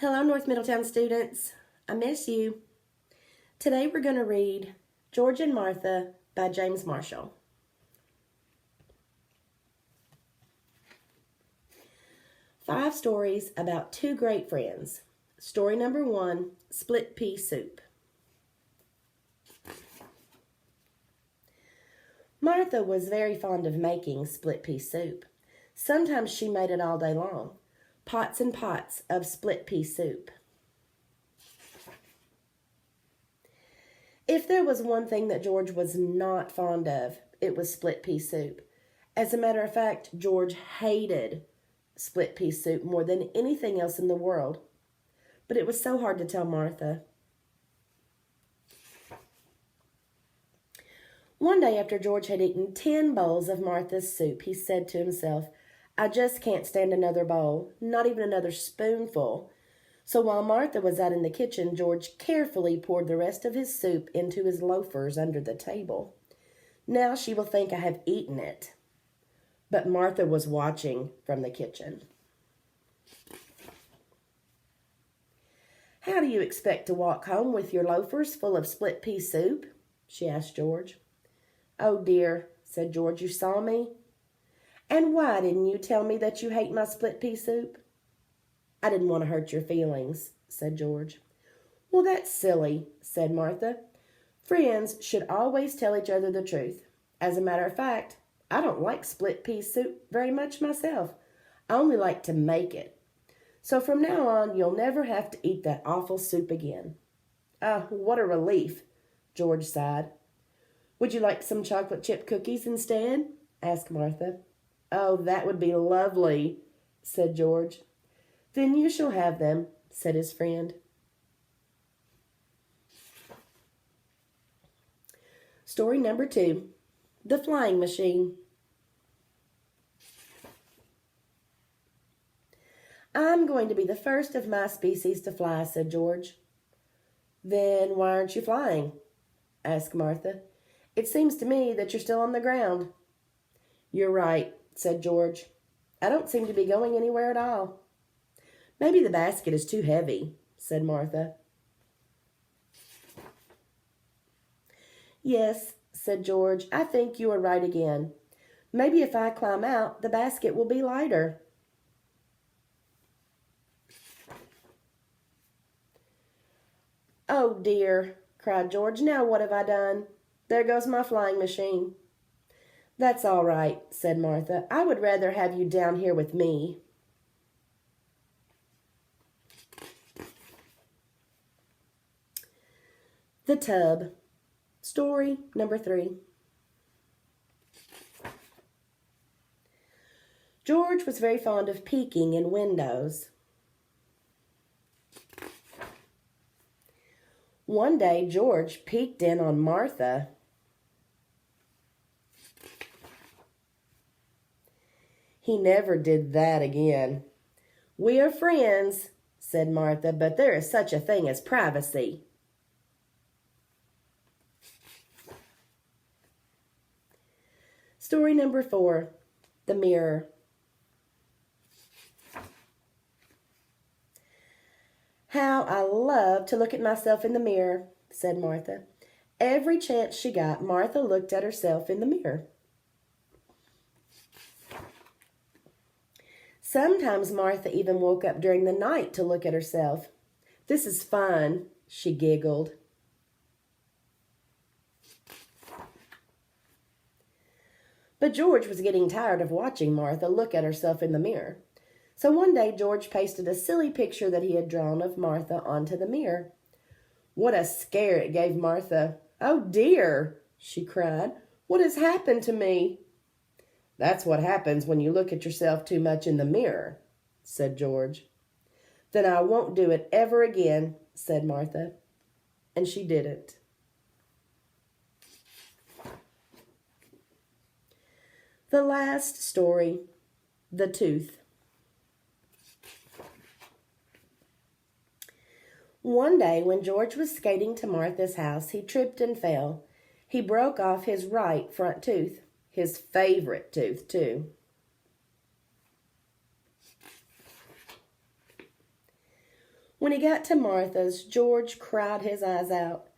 Hello, North Middletown students. I miss you. Today we're going to read George and Martha by James Marshall. Five stories about two great friends. Story number 1, Split Pea Soup. Martha was very fond of making split pea soup. Sometimes she made it all day long. Pots and pots of split pea soup. If there was one thing that George was not fond of, it was split pea soup. As a matter of fact, George hated split pea soup more than anything else in the world. But it was so hard to tell Martha. One day after George had eaten 10 bowls of Martha's soup, he said to himself, I just can't stand another bowl, not even another spoonful. So while Martha was out in the kitchen, George carefully poured the rest of his soup into his loafers under the table. Now she will think I have eaten it. But Martha was watching from the kitchen. How do you expect to walk home with your loafers full of split pea soup? She asked George. Oh dear, said George, you saw me? And why didn't you tell me that you hate my split pea soup? I didn't want to hurt your feelings, said George. Well, that's silly, said Martha. Friends should always tell each other the truth. As a matter of fact, I don't like split pea soup very much myself. I only like to make it. So from now on, you'll never have to eat that awful soup again. What a relief, George sighed. Would you like some chocolate chip cookies instead? Asked Martha. Oh, that would be lovely, said George. Then you shall have them, said his friend. Story number 2, The Flying Machine. I'm going to be the first of my species to fly, said George. Then why aren't you flying? Asked Martha. It seems to me that you're still on the ground. You're right, said George. I don't seem to be going anywhere at all. Maybe the basket is too heavy, said Martha. Yes, said George, I think you are right again. Maybe if I climb out, the basket will be lighter. Oh dear, cried George, now what have I done? There goes my flying machine. That's all right, said Martha. I would rather have you down here with me. The Tub. Story number 3. George was very fond of peeking in windows. One day, George peeked in on Martha. He never did that again. We are friends, said Martha, but there is such a thing as privacy. Story number 4, The Mirror. How I love to look at myself in the mirror, said Martha. Every chance she got, Martha looked at herself in the mirror. Sometimes Martha even woke up during the night to look at herself. This is fun, she giggled. But George was getting tired of watching Martha look at herself in the mirror. So one day George pasted a silly picture that he had drawn of Martha onto the mirror. What a scare it gave Martha. Oh dear, she cried. What has happened to me? That's what happens when you look at yourself too much in the mirror, said George. Then I won't do it ever again, said Martha. And she didn't. The last story, The Tooth. One day when George was skating to Martha's house, he tripped and fell. He broke off his right front tooth, his favorite tooth, too. When he got to Martha's, George cried his eyes out.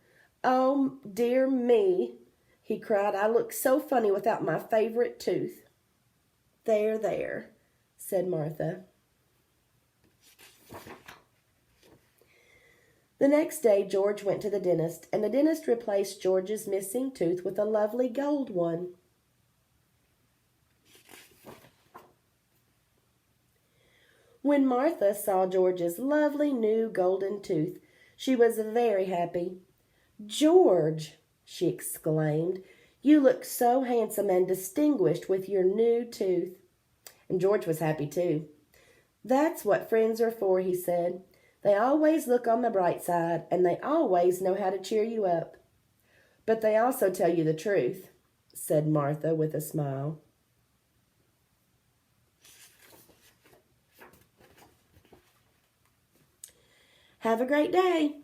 "Oh, dear me," he cried. "I look so funny without my favorite tooth." "There, there," said Martha. The next day, George went to the dentist, and the dentist replaced George's missing tooth with a lovely gold one. When Martha saw George's lovely new golden tooth, she was very happy. "George," she exclaimed, "you look so handsome and distinguished with your new tooth." And George was happy too. "That's what friends are for," he said. "They always look on the bright side, and they always know how to cheer you up." "But they also tell you the truth," said Martha with a smile. Have a great day.